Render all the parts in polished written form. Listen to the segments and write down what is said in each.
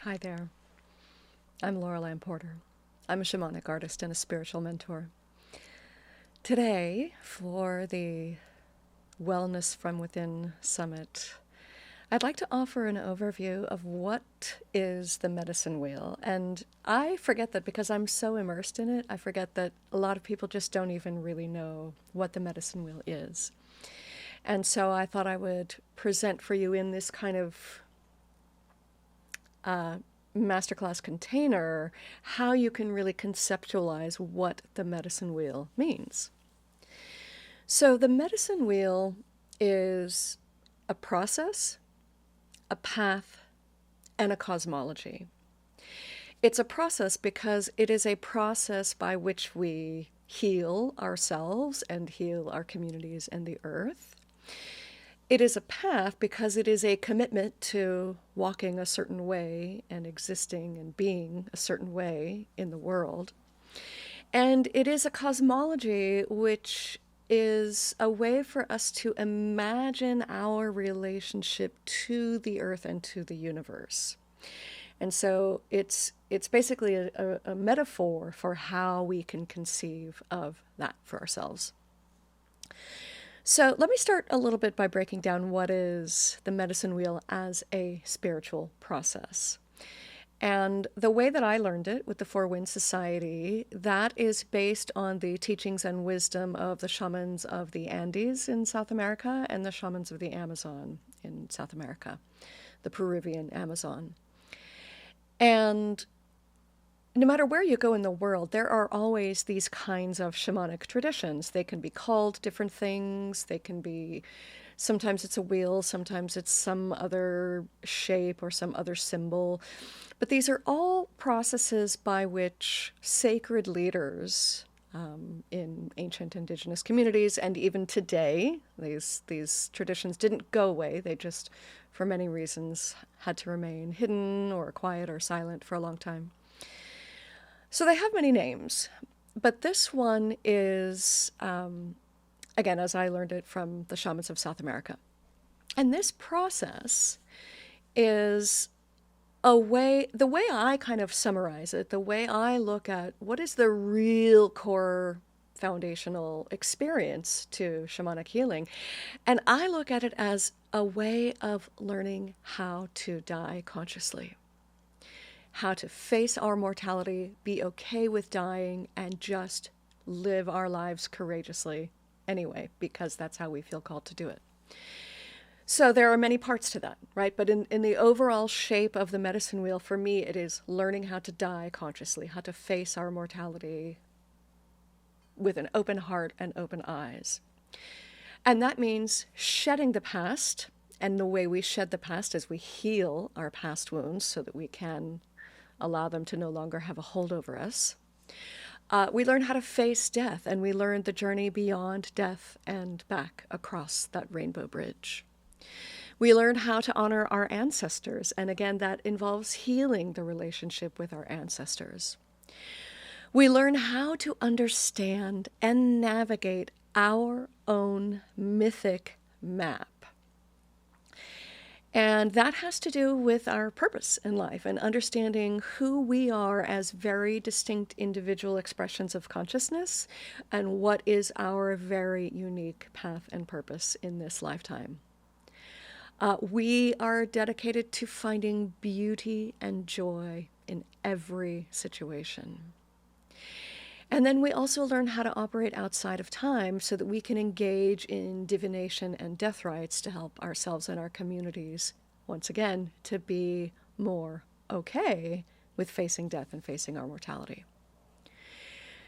Hi there. I'm Laurelann Porter. I'm a shamanic artist and a spiritual mentor. Today, for the Wellness from Within Summit, I'd like to offer an overview of what is the medicine wheel. And I forget that because I'm so immersed in it, I forget that a lot of people just don't even really know what the medicine wheel is. And so I thought I would present for you in this kind of masterclass container how you can really conceptualize what the medicine wheel means. So the medicine wheel is a process, a path, and a cosmology. It's a process because it is a process by which we heal ourselves and heal our communities and the earth. It is a path because it is a commitment to walking a certain way and existing and being a certain way in the world. And it is a cosmology which is a way for us to imagine our relationship to the earth and to the universe. And so it's basically a metaphor for how we can conceive of that for ourselves. So let me start a little bit by breaking down what is the medicine wheel as a spiritual process. And the way that I learned it with the Four Winds Society, that is based on the teachings and wisdom of the shamans of the Andes in South America and the shamans of the Amazon in South America, the Peruvian Amazon. And no matter where you go in the world, there are always these kinds of shamanic traditions. They can be called different things. They can be, sometimes it's a wheel, sometimes it's some other shape or some other symbol. But these are all processes by which sacred leaders in ancient indigenous communities, and even today, these traditions didn't go away. They just, for many reasons, had to remain hidden or quiet or silent for a long time. So they have many names, but this one is, again, as I learned it from the shamans of South America. And this process is the way I kind of summarize it, the way I look at what is the real core foundational experience to shamanic healing. And I look at it as a way of learning how to die consciously. How to face our mortality, be okay with dying, and just live our lives courageously anyway, because that's how we feel called to do it. So there are many parts to that, right? But in the overall shape of the medicine wheel, for me, it is learning how to die consciously, how to face our mortality with an open heart and open eyes. And that means shedding the past, and the way we shed the past is we heal our past wounds so that we can allow them to no longer have a hold over us. We learn how to face death, and we learn the journey beyond death and back across that rainbow bridge. We learn how to honor our ancestors, and again, that involves healing the relationship with our ancestors. We learn how to understand and navigate our own mythic map. And that has to do with our purpose in life and understanding who we are as very distinct individual expressions of consciousness and what is our very unique path and purpose in this lifetime. We are dedicated to finding beauty and joy in every situation. And then we also learn how to operate outside of time so that we can engage in divination and death rites to help ourselves and our communities, once again, to be more okay with facing death and facing our mortality.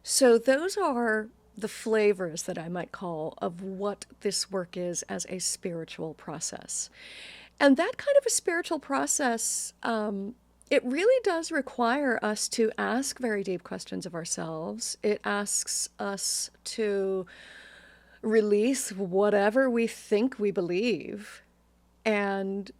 So those are the flavors that I might call of what this work is as a spiritual process. And that kind of a spiritual process, it really does require us to ask very deep questions of ourselves. It asks us to release whatever we think we believe and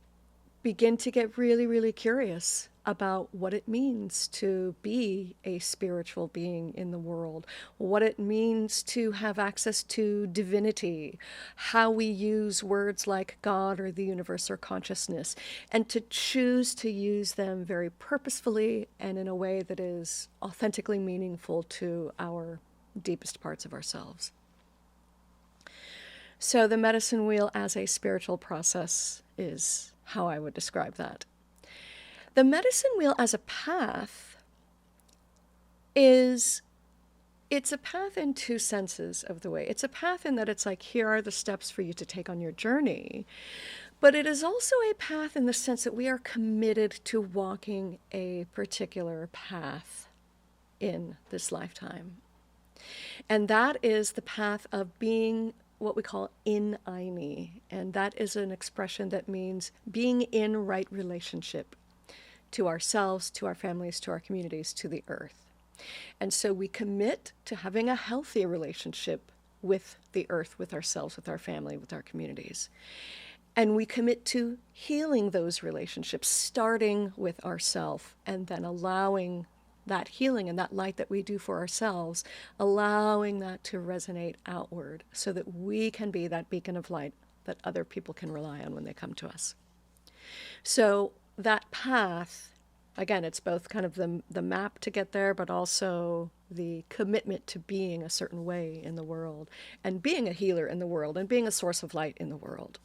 begin to get really, really curious about what it means to be a spiritual being in the world, what it means to have access to divinity, how we use words like God or the universe or consciousness, and to choose to use them very purposefully and in a way that is authentically meaningful to our deepest parts of ourselves. So the medicine wheel as a spiritual process is how I would describe that. The medicine wheel as a path it's a path in two senses of the way. It's a path in that it's like, here are the steps for you to take on your journey. But it is also a path in the sense that we are committed to walking a particular path in this lifetime. And that is the path of being what we call in Aini. And that is an expression that means being in right relationship to ourselves, to our families, to our communities, to the earth. And so we commit to having a healthy relationship with the earth, with ourselves, with our family, with our communities. And we commit to healing those relationships, starting with ourselves, and then allowing that healing and that light that we do for ourselves, allowing that to resonate outward so that we can be that beacon of light that other people can rely on when they come to us. So that path, again, it's both kind of the map to get there, but also the commitment to being a certain way in the world, and being a healer in the world, and being a source of light in the world.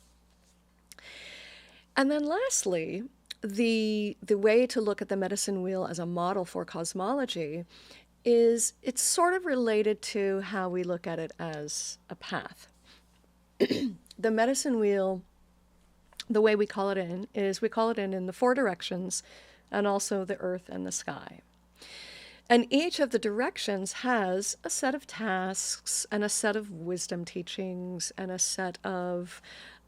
And then lastly, the way to look at the medicine wheel as a model for cosmology is it's sort of related to how we look at it as a path. The medicine wheel, the way we call it in, is we call it in the four directions, and also the earth and the sky. And each of the directions has a set of tasks and a set of wisdom teachings and a set of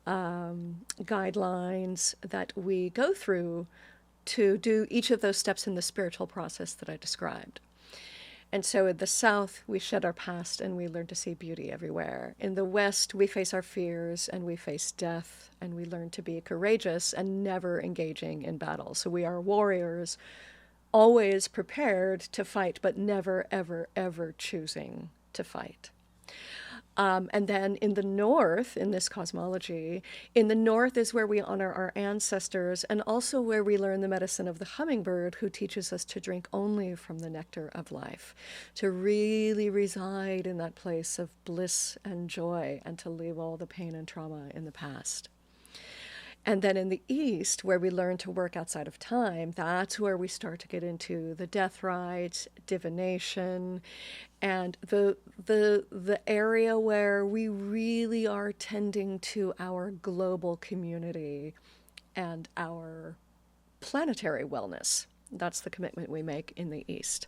guidelines that we go through to do each of those steps in the spiritual process that I described. And so in the south, we shed our past and we learn to see beauty everywhere. In the west, we face our fears and we face death, and we learn to be courageous and never engaging in battle. So we are warriors, always prepared to fight, but never, ever, ever choosing to fight. And then in the north, in this cosmology, in the north is where we honor our ancestors, and also where we learn the medicine of the hummingbird, who teaches us to drink only from the nectar of life, to really reside in that place of bliss and joy, and to leave all the pain and trauma in the past. And then in the east, where we learn to work outside of time, that's where we start to get into the death rites, divination, and the area where we really are tending to our global community and our planetary wellness. That's the commitment we make in the east.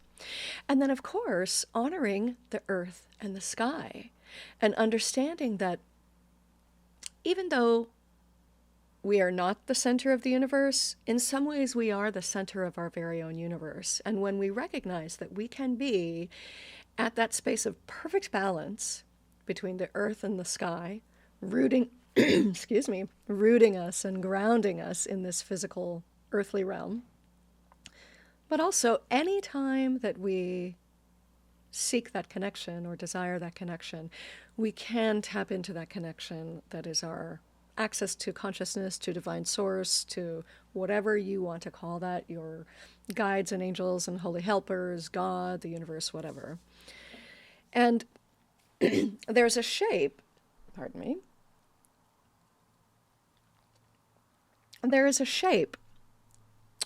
And then, of course, honoring the earth and the sky, and understanding that even though we are not the center of the universe, in some ways we are the center of our very own universe. And when we recognize that we can be at that space of perfect balance between the earth and the sky, rooting, excuse me, rooting us and grounding us in this physical earthly realm, but also any time that we seek that connection or desire that connection, we can tap into that connection that is our access to consciousness, to divine source, to whatever you want to call that, your guides and angels and holy helpers, God, the universe, whatever. And there's a shape, pardon me, there is a shape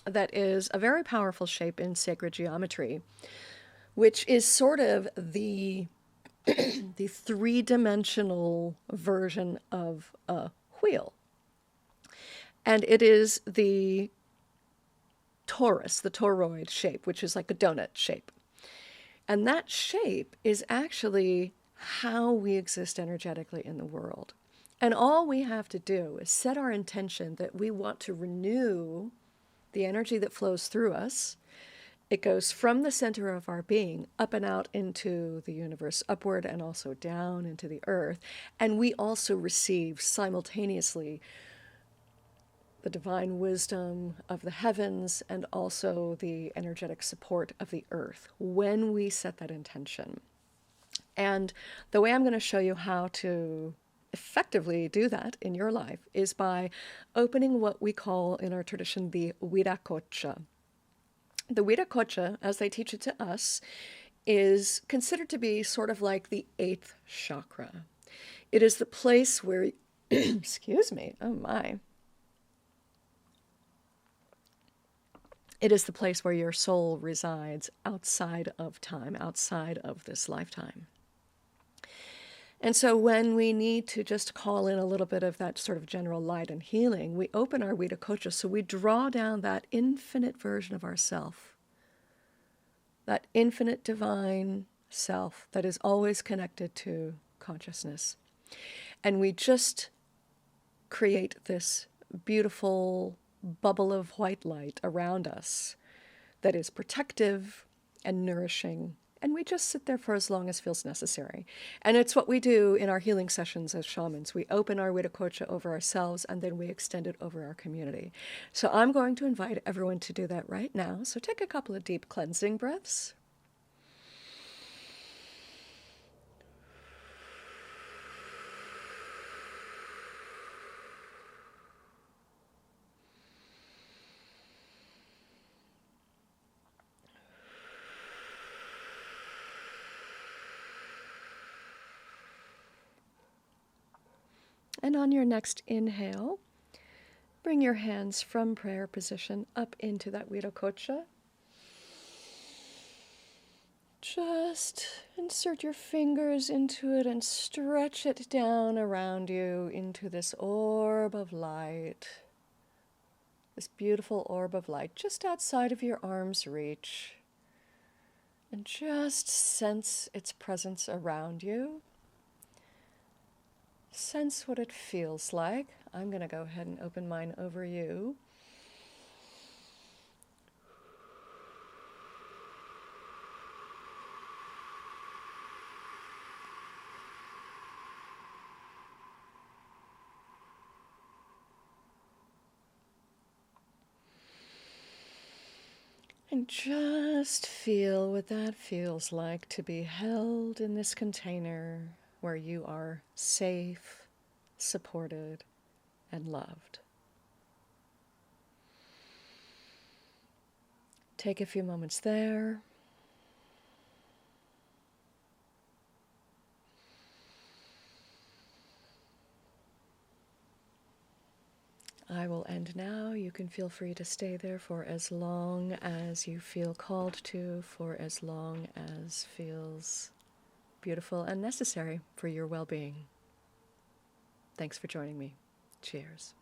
that is a very powerful shape in sacred geometry, which is sort of the three-dimensional version of a wheel. And it is the torus, the toroid shape, which is like a donut shape. And that shape is actually how we exist energetically in the world. And all we have to do is set our intention that we want to renew the energy that flows through us. It goes from the center of our being up and out into the universe, upward and also down into the earth. And we also receive simultaneously the divine wisdom of the heavens and also the energetic support of the earth when we set that intention. And the way I'm going to show you how to effectively do that in your life is by opening what we call in our tradition the Viracocha. The Viracocha, as they teach it to us, is considered to be sort of like the eighth chakra. It is the place where, excuse me, oh my. It is the place where your soul resides outside of time, outside of this lifetime. And so when we need to just call in a little bit of that sort of general light and healing, we open our Viracocha, so we draw down that infinite version of ourself, that infinite divine self that is always connected to consciousness. And we just create this beautiful bubble of white light around us that is protective and nourishing. And we just sit there for as long as feels necessary. And it's what we do in our healing sessions as shamans. We open our Viracocha over ourselves and then we extend it over our community. So I'm going to invite everyone to do that right now. So take a couple of deep cleansing breaths. And on your next inhale, bring your hands from prayer position up into that Viracocha. Just insert your fingers into it and stretch it down around you into this orb of light. This beautiful orb of light just outside of your arm's reach. And just sense its presence around you. Sense what it feels like. I'm going to go ahead and open mine over you. And just feel what that feels like to be held in this container where you are safe, supported, and loved. Take a few moments there. I will end now. You can feel free to stay there for as long as you feel called to, for as long as feels beautiful and necessary for your well-being. Thanks for joining me. Cheers.